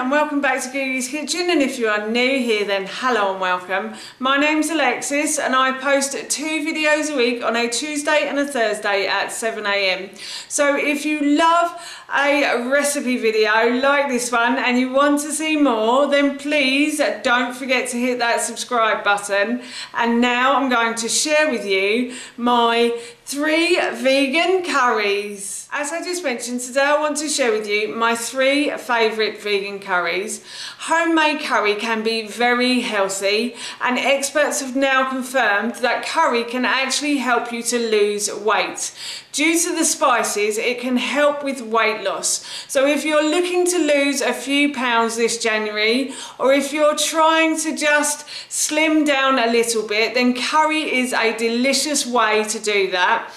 and welcome back to Googie's Kitchen, and if you are new here then hello and welcome. My name's Alexis and I post 2 videos a week on a Tuesday and a Thursday at 7 AM. So if you love a recipe video like this one and you want to see more, then please don't forget to hit that subscribe button. And now I'm going to share with you my 3 vegan curries. As I just mentioned, today I want to share with you my 3 favourite vegan curries. Homemade curry can be very healthy, and experts have now confirmed that curry can actually help you to lose weight. Due to the spices, it can help with weight loss. So if you're looking to lose a few pounds this January, or if you're trying to just slim down a little bit, then curry is a delicious way to do that.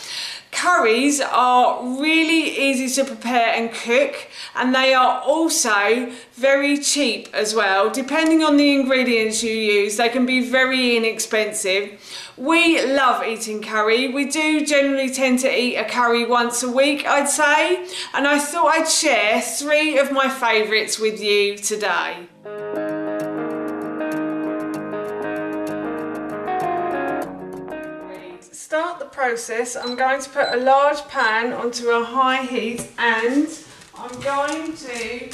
Curries are really easy to prepare and cook, and they are also very cheap as well. Depending on the ingredients you use, they can be very inexpensive. We love eating curry. We do generally tend to eat a curry once a week, I'd say, and I thought I'd share 3 of my favourites with you today. Start the process, I'm going to put a large pan onto a high heat, and I'm going to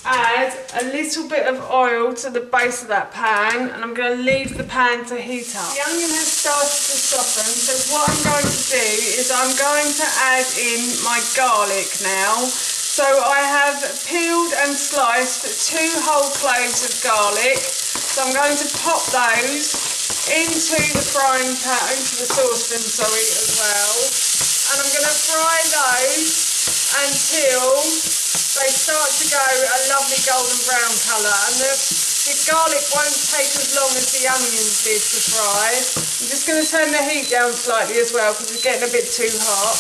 add a little bit of oil to the base of that pan, and I'm going to leave the pan to heat up. The onion has started to soften, so what I'm going to do is I'm going to add in my garlic now. So I have peeled and sliced 2 whole cloves of garlic, so I'm going to pop those into the frying pan, into the saucepan, sorry, as well. And I'm going to fry those until they start to go a lovely golden brown colour. And the garlic won't take as long as the onions did to fry. I'm just going to turn the heat down slightly as well because it's getting a bit too hot.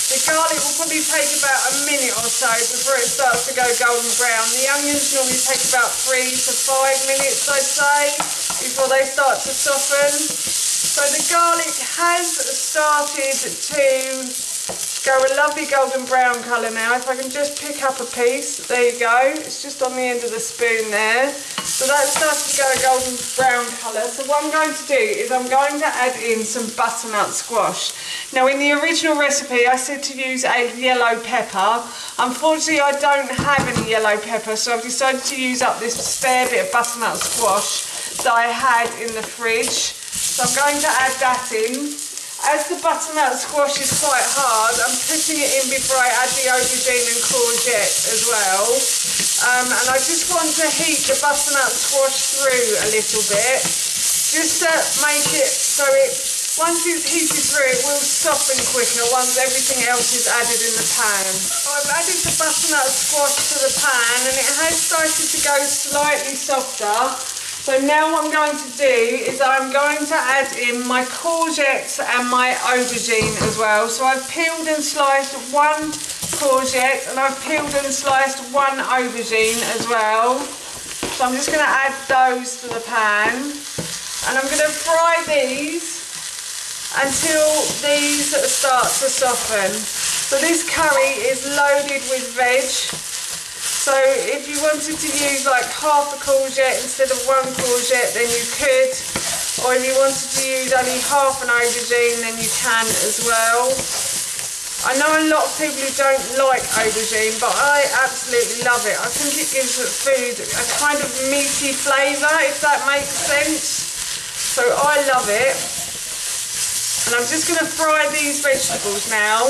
The garlic will probably take about a minute or so before it starts to go golden brown. The onions normally take about 3 to 5 minutes, I'd say, before they start to soften. So the garlic has started to go a lovely golden brown colour now. If I can just pick up a piece, there you go. It's just on the end of the spoon there. So that's started to go a golden brown colour. So what I'm going to do is I'm going to add in some butternut squash. Now in the original recipe I said to use a yellow pepper. Unfortunately I don't have any yellow pepper, so I've decided to use up this spare bit of butternut squash that I had in the fridge. So I'm going to add that in. As the butternut squash is quite hard, I'm putting it in before I add the aubergine and courgette as well. And I just want to heat the butternut squash through a little bit, just to make it so once it's heated through, it will soften quicker once everything else is added in the pan. So I've added the butternut squash to the pan, and it has started to go slightly softer. So now what I'm going to do is I'm going to add in my courgettes and my aubergine as well. So I've peeled and sliced 1 courgette, and I've peeled and sliced 1 aubergine as well. So I'm just going to add those to the pan, and I'm going to fry these until these start to soften. So this curry is loaded with veg. So if you wanted to use like half a courgette instead of 1 courgette, then you could. Or if you wanted to use only half an aubergine, then you can as well. I know a lot of people who don't like aubergine, but I absolutely love it. I think it gives food a kind of meaty flavour, if that makes sense. So I love it. And I'm just going to fry these vegetables now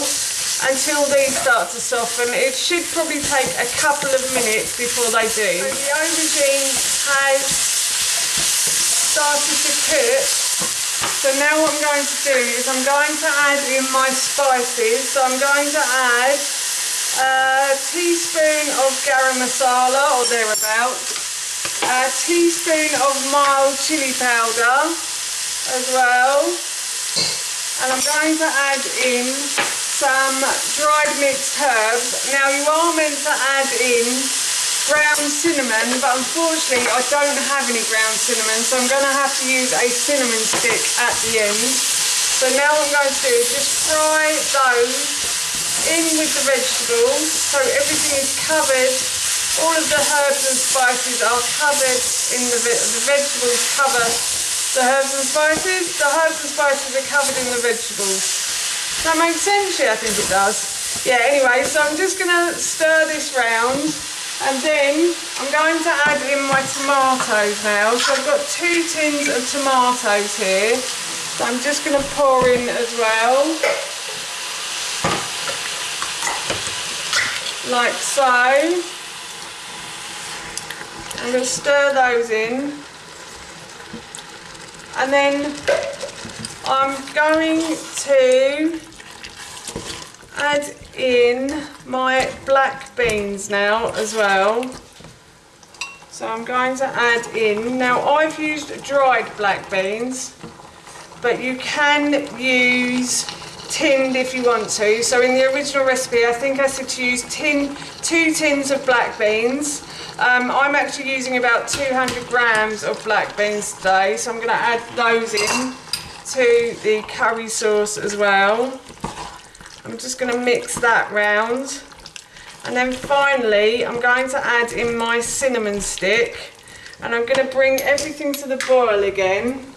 until these start to soften. It should probably take a couple of minutes before they do. So the aubergine has started to cook. So now what I'm going to do is I'm going to add in my spices. So I'm going to add a teaspoon of garam masala or thereabouts, a teaspoon of mild chili powder as well, and I'm going to add in some dried mixed herbs. Now you are meant to add in ground cinnamon, but unfortunately I don't have any ground cinnamon, so I'm going to have to use a cinnamon stick at the end. So now what I'm going to do is just fry those in with the vegetables so everything is covered all of the herbs and spices are covered in the vegetables cover the herbs and spices. The herbs and spices are covered in the vegetables. Does that make sense? Yeah, I think it does. Yeah, anyway, so I'm just going to stir this round, and then I'm going to add in my tomatoes now. So I've got 2 tins of tomatoes here, so I'm just going to pour in as well, like so. I'm going to stir those in, and then I'm going to add in my black beans now as well. So I'm going to add in, now I've used dried black beans, but you can use tinned if you want to. So in the original recipe I think I said to use 2 tins of black beans. I'm actually using about 200 grams of black beans today, so I'm going to add those in to the curry sauce as well. I'm just going to mix that round, and then finally I'm going to add in my cinnamon stick, and I'm going to bring everything to the boil again.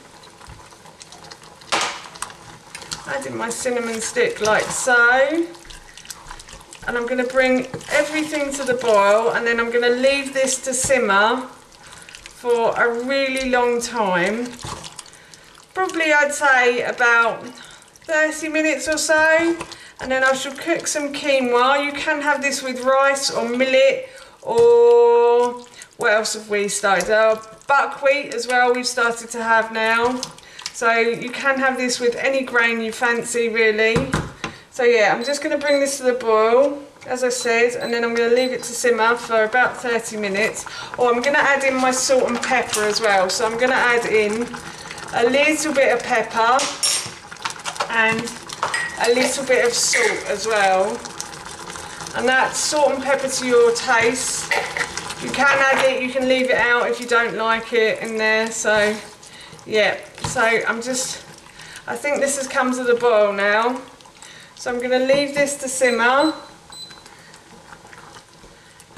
Add in my cinnamon stick like so, and I'm going to bring everything to the boil, and then I'm going to leave this to simmer for a really long time, probably I'd say about 30 minutes or so. And then I shall cook some quinoa. You can have this with rice or millet, or what else have we started? Buckwheat as well we've started to have now. So you can have this with any grain you fancy really. So yeah, I'm just going to bring this to the boil, as I said, and then I'm going to leave it to simmer for about 30 minutes. Or I'm going to add in my salt and pepper as well. So I'm going to add in a little bit of pepper and a little bit of salt as well, and that's salt and pepper to your taste. You can add it, you can leave it out if you don't like it in there. So yeah, so I think this has come to the boil now, so I'm going to leave this to simmer,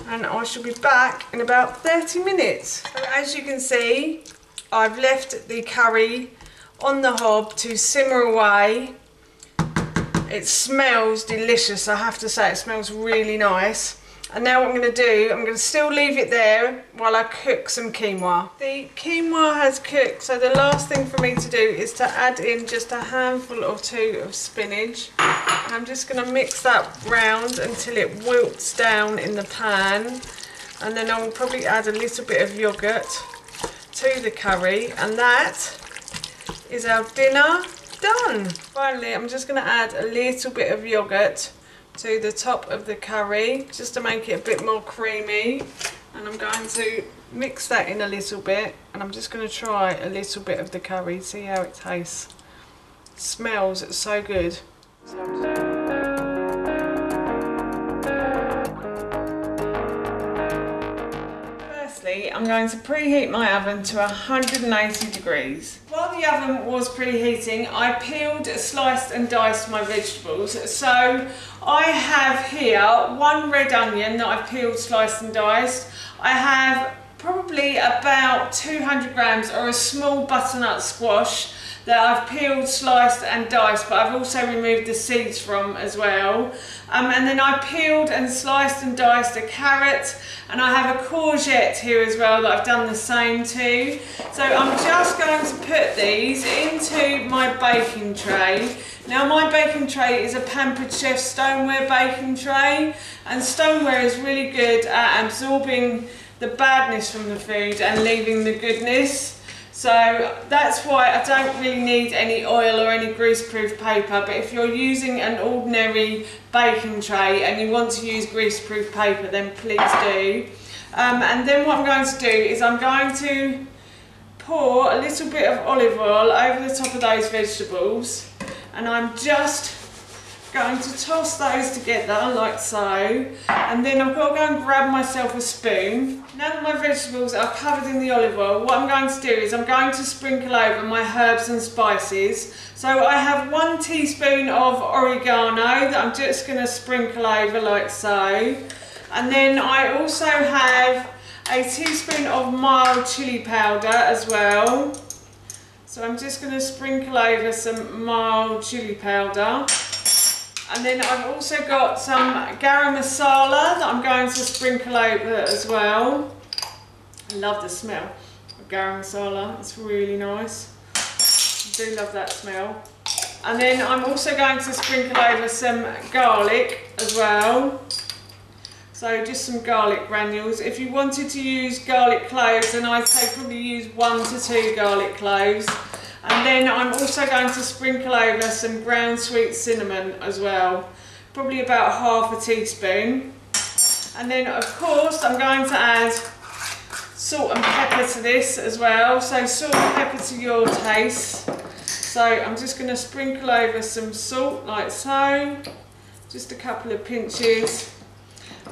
and I shall be back in about 30 minutes. So as you can see, I've left the curry on the hob to simmer away. It smells delicious, I have to say. It smells really nice. And now what I'm going to do, I'm going to still leave it there while I cook some quinoa. The quinoa has cooked, so the last thing for me to do is to add in just a handful or 2 of spinach. And I'm just going to mix that round until it wilts down in the pan. And then I'll probably add a little bit of yoghurt to the curry, and that is our dinner done. Finally, I'm just going to add a little bit of yoghurt to the top of the curry just to make it a bit more creamy, and I'm going to mix that in a little bit, and I'm just going to try a little bit of the curry, see how it tastes. It smells so good. I'm going to preheat my oven to 180 degrees. While the oven was preheating, I peeled, sliced and diced my vegetables. So I have here 1 red onion that I've peeled, sliced and diced. I have probably about 200 grams or a small butternut squash that I've peeled, sliced and diced, but I've also removed the seeds from as well. And then I peeled and sliced and diced a carrot, and I have a courgette here as well that I've done the same to. So I'm just going to put these into my baking tray. Now my baking tray is a Pampered Chef stoneware baking tray, and stoneware is really good at absorbing the badness from the food and leaving the goodness. So that's why I don't really need any oil or any greaseproof paper, but if you're using an ordinary baking tray and you want to use greaseproof paper, then please do. And then what I'm going to do is I'm going to pour a little bit of olive oil over the top of those vegetables, and I'm just going to toss those together like so, and then I've got to go and grab myself a spoon. Now that my vegetables are covered in the olive oil, what I'm going to do is I'm going to sprinkle over my herbs and spices. So I have 1 teaspoon of oregano that I'm just going to sprinkle over like so, And then I also have a teaspoon of mild chili powder as well. So I'm just going to sprinkle over some mild chili powder. And then I've also got some garam masala that I'm going to sprinkle over as well. I love the smell of garam masala, it's really nice. I do love that smell. And then I'm also going to sprinkle over some garlic as well. So just some garlic granules. If you wanted to use garlic cloves, then I'd say probably use 1 to 2 garlic cloves. And then I'm also going to sprinkle over some ground sweet cinnamon as well. Probably about half a teaspoon. And then of course I'm going to add salt and pepper to this as well. So salt and pepper to your taste. So I'm just going to sprinkle over some salt like so. Just a couple of pinches.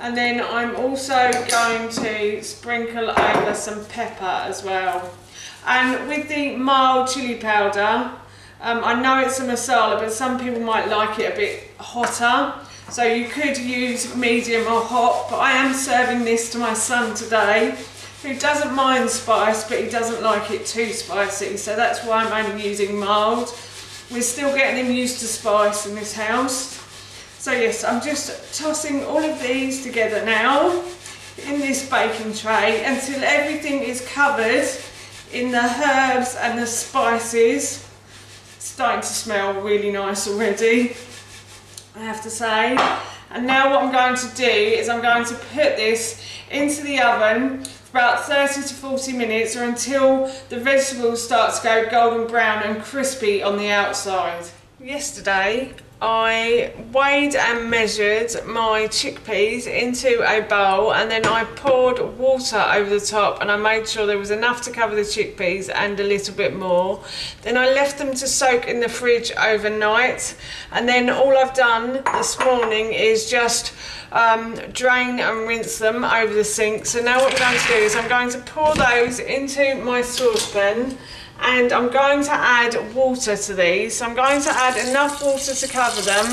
And then I'm also going to sprinkle over some pepper as well. And with the mild chili powder, I know it's a masala, but some people might like it a bit hotter. So you could use medium or hot, but I am serving this to my son today, who doesn't mind spice, but he doesn't like it too spicy. So that's why I'm only using mild. We're still getting him used to spice in this house. So yes, I'm just tossing all of these together now in this baking tray until everything is covered in the herbs and the spices. It's starting to smell really nice already, I have to say. And now what I'm going to do is I'm going to put this into the oven for about 30 to 40 minutes, or until the vegetables start to go golden brown and crispy on the outside. Yesterday I weighed and measured my chickpeas into a bowl, and then I poured water over the top, and I made sure there was enough to cover the chickpeas and a little bit more. Then I left them to soak in the fridge overnight, and then all I've done this morning is just drain and rinse them over the sink. So now what I'm going to do is I'm going to pour those into my saucepan, and I'm going to add water to these. So I'm going to add enough water to cover them,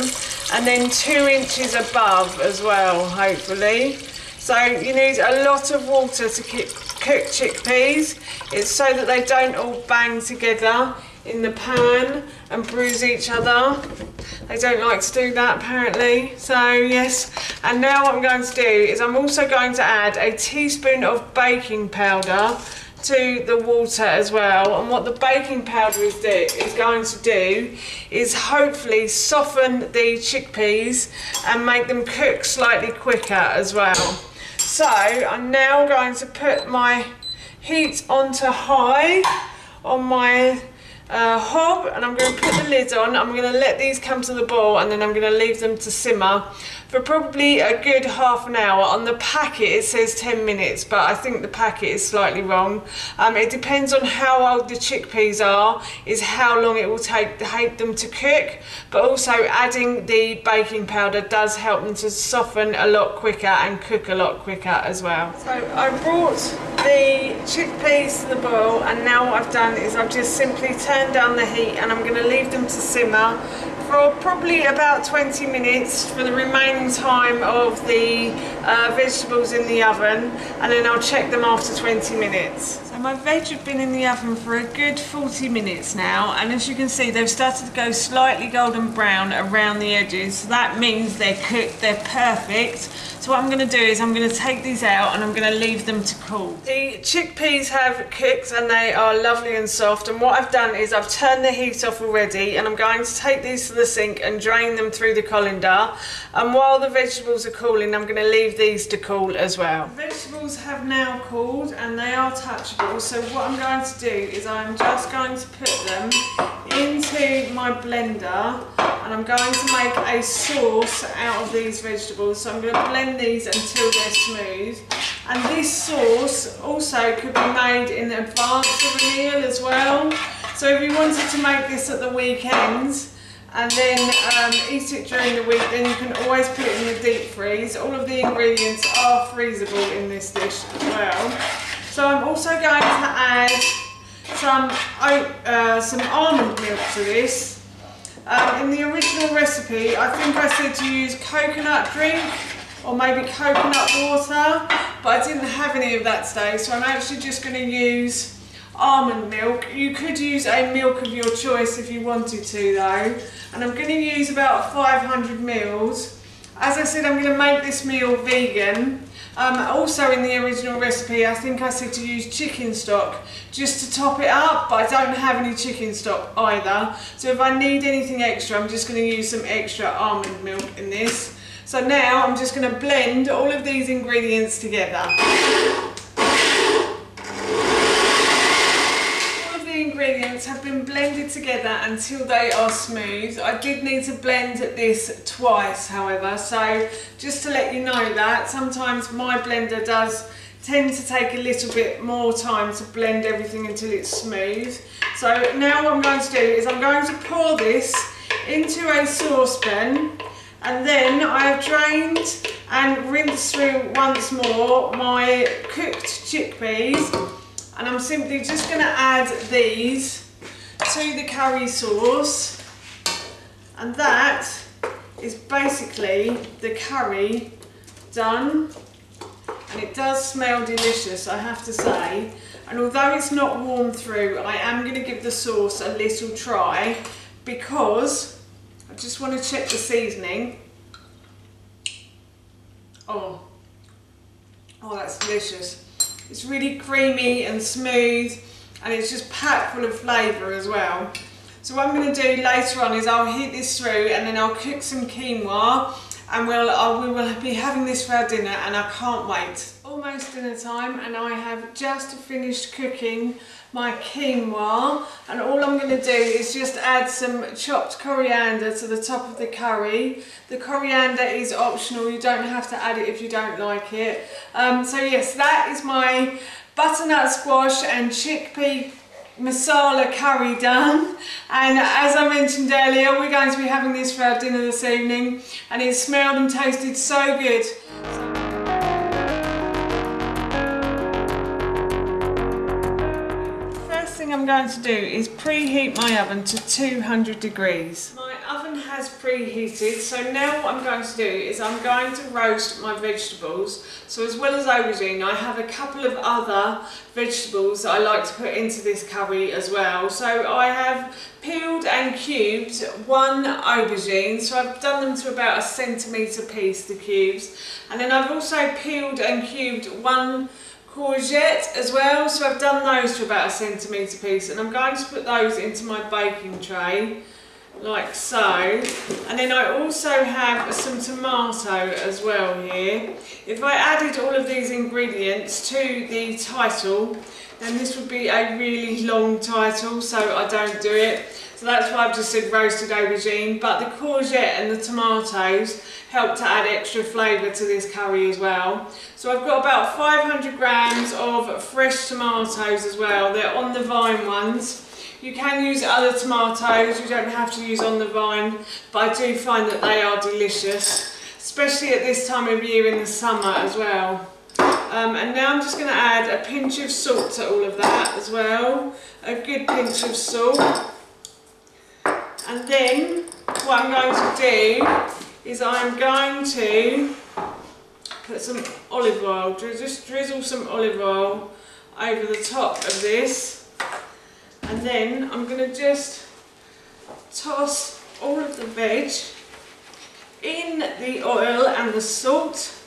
and then 2 inches above as well, hopefully. So you need a lot of water to cook chickpeas. It's so that they don't all bang together in the pan and bruise each other. They don't like to do that apparently. So yes, and now what I'm going to do is I'm also going to add a teaspoon of baking powder to the water as well. And what the baking powder is going to do is hopefully soften the chickpeas and make them cook slightly quicker as well. So I'm now going to put my heat onto high on my hob, and I'm going to put the lid on. I'm going to let these come to the boil, and then I'm going to leave them to simmer for probably a good half an hour. On the packet it says 10 minutes, but I think the packet is slightly wrong. It depends on how old the chickpeas are, is how long it will take them to cook, but also adding the baking powder does help them to soften a lot quicker and cook a lot quicker as well. So I brought the chickpeas to the boil, and now what I've done is I've just simply turned down the heat, and I'm going to leave them to simmer for probably about 20 minutes for the remaining time of the vegetables in the oven, and then I'll check them after 20 minutes. So my veg have been in the oven for a good 40 minutes now, and as you can see they've started to go slightly golden brown around the edges. So that means they're cooked, they're perfect. So what I'm going to do is I'm going to take these out and I'm going to leave them to cool. The chickpeas have cooked and they are lovely and soft, and what I've done is I've turned the heat off already, and I'm going to take these to the sink and drain them through the colander. And while the vegetables are cooling, I'm going to leave these to cool as well. The vegetables have now cooled and they are touchable, so what I'm going to do is I'm just going to put them into my blender, and I'm going to make a sauce out of these vegetables. So I'm going to blend these until they're smooth, and this sauce also could be made in advance of a meal as well. So if you wanted to make this at the weekend and then eat it during the week, then you can always put it in the deep freeze. All of the ingredients are freezable in this dish as well. So I'm also going to add some almond milk to this. In the original recipe, I think I said to use coconut drink, or maybe coconut water, but I didn't have any of that today, so I'm actually just going to use almond milk. You could use a milk of your choice if you wanted to though, and I'm going to use about 500 mils. As I said, I'm going to make this meal vegan. Also in the original recipe, I think I said to use chicken stock just to top it up, but I don't have any chicken stock either. So if I need anything extra, I'm just going to use some extra almond milk in this. So now I'm just going to blend all of these ingredients together. Ingredients have been blended together until they are smooth. I did need to blend this twice, however, so just to let you know that sometimes my blender does tend to take a little bit more time to blend everything until it's smooth. So now what I'm going to do is I'm going to pour this into a saucepan, and then I have drained and rinsed through once more my cooked chickpeas. And I'm simply just going to add these to the curry sauce, and that is basically the curry done. And it does smell delicious, I have to say, and although it's not warm through, I am going to give the sauce a little try because I just want to check the seasoning. Oh, that's delicious. It's really creamy and smooth, and it's just packed full of flavour as well. So what I'm going to do later on is I'll heat this through, and then I'll cook some quinoa, and we will be having this for our dinner, and I can't wait. Almost dinner time, and I have just finished cooking my quinoa, and all I'm going to do is just add some chopped coriander to the top of the curry. The coriander is optional, you don't have to add it if you don't like it. So yes, that is my butternut squash and chickpea masala curry done, and as I mentioned earlier, we're going to be having this for our dinner this evening, and it smelled and tasted so good. I'm going to do is preheat my oven to 200 degrees. My oven has preheated, so now what I'm going to do is I'm going to roast my vegetables. So as well as aubergine, I have a couple of other vegetables that I like to put into this curry as well. So I have peeled and cubed one aubergine, so I've done them to about 1 centimetre piece, the cubes, and then I've also peeled and cubed one courgette as well, so I've done those to about 1 centimetre piece, and I'm going to put those into my baking tray like so. And then I also have some tomato as well here. If I added all of these ingredients to the title, then this would be a really long title, so I don't do it. So that's why I've just said roasted aubergine, but the courgette and the tomatoes help to add extra flavour to this curry as well. So I've got about 500 grams of fresh tomatoes as well. They're on the vine ones. You can use other tomatoes, you don't have to use on the vine, but I do find that they are delicious, especially at this time of year in the summer as well. And now I'm just going to add a pinch of salt to all of that as well, a good pinch of salt. And then what I'm going to do is I'm going to put some olive oil, just drizzle some olive oil over the top of this. And then I'm going to just toss all of the veg in the oil and the salt.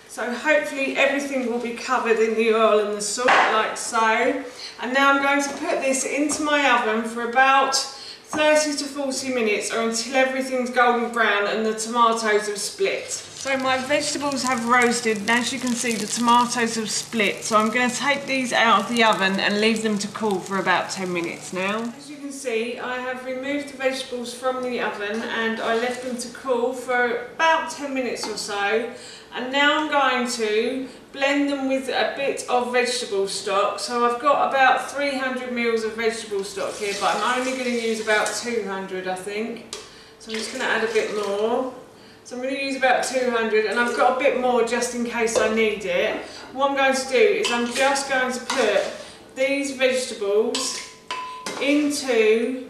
So hopefully everything will be covered in the oil and the salt like so. And now I'm going to put this into my oven for about 30 to 40 minutes, or until everything's golden brown and the tomatoes have split. So my vegetables have roasted, and as you can see the tomatoes have split, so I'm going to take these out of the oven and leave them to cool for about 10 minutes now. As you can see, I have removed the vegetables from the oven and I left them to cool for about 10 minutes or so, and now I'm going to blend them with a bit of vegetable stock. So I've got about 300 ml of vegetable stock here, but I'm only going to use about 200 I think, so I'm just going to add a bit more. So I'm going to use about 200, and I've got a bit more just in case I need it. What I'm going to do is I'm just going to put these vegetables into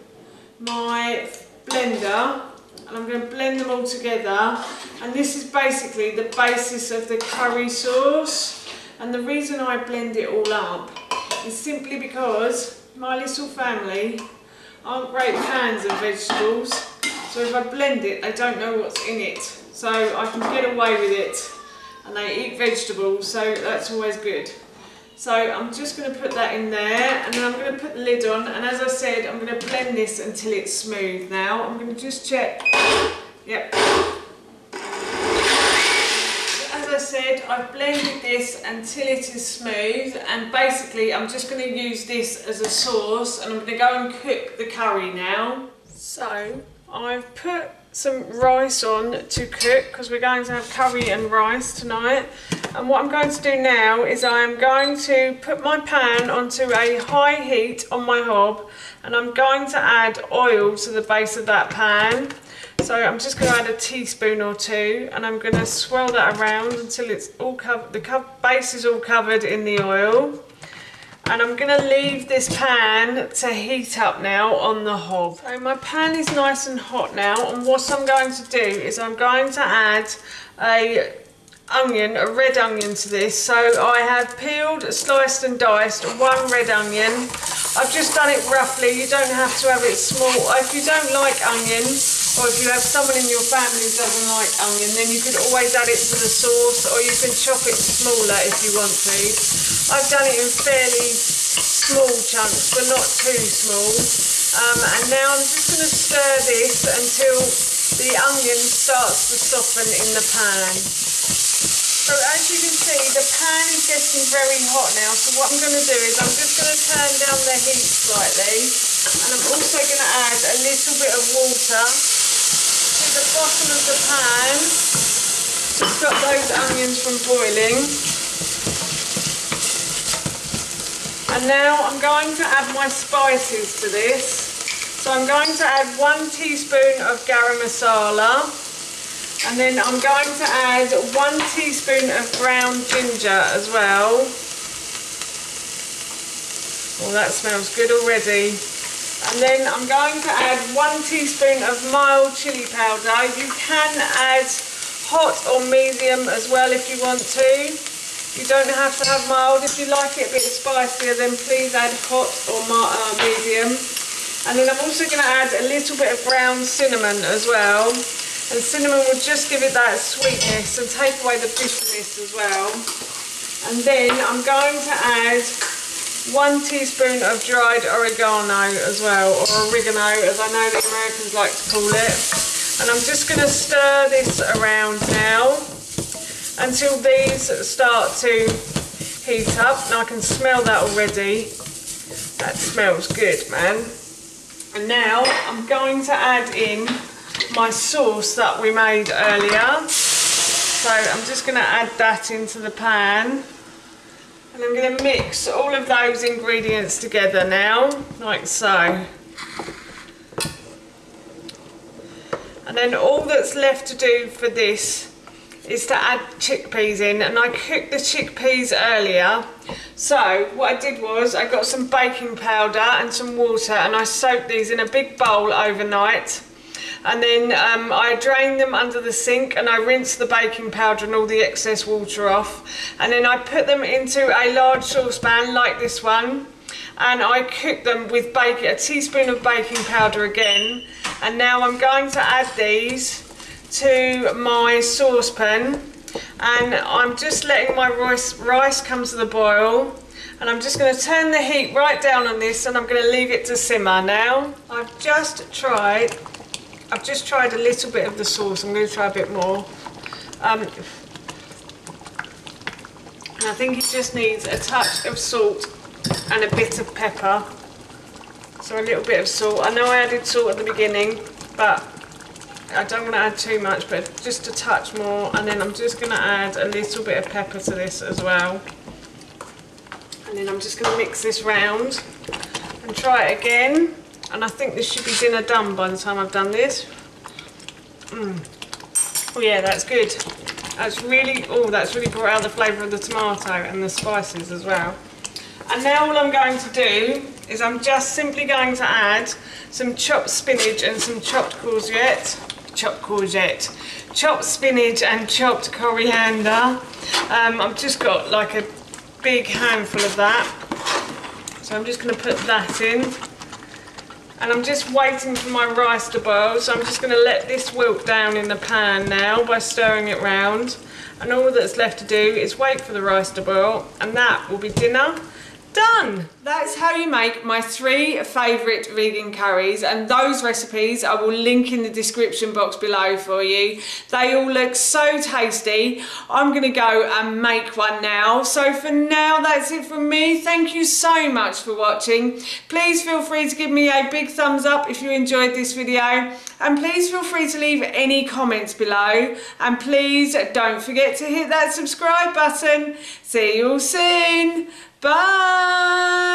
my blender and I'm going to blend them all together. And this is basically the basis of the curry sauce. And the reason I blend it all up is simply because my little family aren't great fans of vegetables. So if I blend it, they don't know what's in it. So I can get away with it. And they eat vegetables, so that's always good. So I'm just going to put that in there, and then I'm going to put the lid on, and as I said, I'm going to blend this until it's smooth now. I'm going to just check. Yep. As I said, I've blended this until it is smooth, and basically I'm just going to use this as a sauce, and I'm going to go and cook the curry now. So I've put some rice on to cook because we're going to have curry and rice tonight. And what I'm going to do now is I'm going to put my pan onto a high heat on my hob, and I'm going to add oil to the base of that pan. So I'm just going to add a teaspoon or two, and I'm going to swirl that around until it's all covered, the base is all covered in the oil. And I'm going to leave this pan to heat up now on the hob. So my pan is nice and hot now, and what I'm going to do is I'm going to add a red onion to this. So I have peeled, sliced and diced one red onion. I've just done it roughly, you don't have to have it small. If you don't like onion, or if you have someone in your family who doesn't like onion, then you could always add it to the sauce, or you can chop it smaller if you want to. I've done it in fairly small chunks, but not too small. And now I'm just going to stir this until the onion starts to soften in the pan. So as you can see, the pan is getting very hot now, so what I'm going to do is I'm just going to turn down the heat slightly, and I'm also going to add a little bit of water to the bottom of the pan to stop those onions from boiling. And now I'm going to add my spices to this. So I'm going to add 1 teaspoon of garam masala. And then I'm going to add 1 teaspoon of ground ginger as well. Oh, that smells good already. And then I'm going to add 1 teaspoon of mild chilli powder. You can add hot or medium as well if you want to. You don't have to have mild. If you like it a bit spicier, then please add hot or medium. And then I'm also going to add a little bit of ground cinnamon as well. And cinnamon will just give it that sweetness and take away the bitterness as well. And then I'm going to add 1 teaspoon of dried oregano as well, or oregano as I know the Americans like to call it. And I'm just going to stir this around now until these start to heat up. And I can smell that already. That smells good, man. And now I'm going to add in my sauce that we made earlier. So I'm just going to add that into the pan. And I'm going to mix all of those ingredients together now, like so. And then all that's left to do for this is to add chickpeas in, and I cooked the chickpeas earlier. So what I did was I got some baking powder and some water, and I soaked these in a big bowl overnight. And then I drained them under the sink, and I rinsed the baking powder and all the excess water off. And then I put them into a large saucepan like this one, and I cooked them with a teaspoon of baking powder again. And now I'm going to add these to my saucepan, and I'm just letting my rice come to the boil, and I'm just going to turn the heat right down on this, and I'm going to leave it to simmer now. I've just tried a little bit of the sauce. I'm going to try a bit more. And I think it just needs a touch of salt and a bit of pepper. So a little bit of salt. I know I added salt at the beginning, but I don't want to add too much, but just a touch more. And then I'm just going to add a little bit of pepper to this as well. And then I'm just going to mix this round and try it again. And I think this should be dinner done by the time I've done this. Oh yeah, that's good. That's really brought out the flavour of the tomato and the spices as well. And now all I'm going to do is I'm just simply going to add some chopped spinach and some chopped courgette. chopped courgette, chopped spinach and chopped coriander. I've just got like a big handful of that, so I'm just going to put that in, and I'm just waiting for my rice to boil, so I'm just going to let this wilt down in the pan now by stirring it round, and all that's left to do is wait for the rice to boil, and that will be dinner done. That's how you make my 3 favourite vegan curries, and those recipes I will link in the description box below for you. They all look so tasty. I'm going to go and make one now. So for now, that's it from me. Thank you so much for watching. Please feel free to give me a big thumbs up if you enjoyed this video, and please feel free to leave any comments below, and please don't forget to hit that subscribe button. See you all soon. Bye!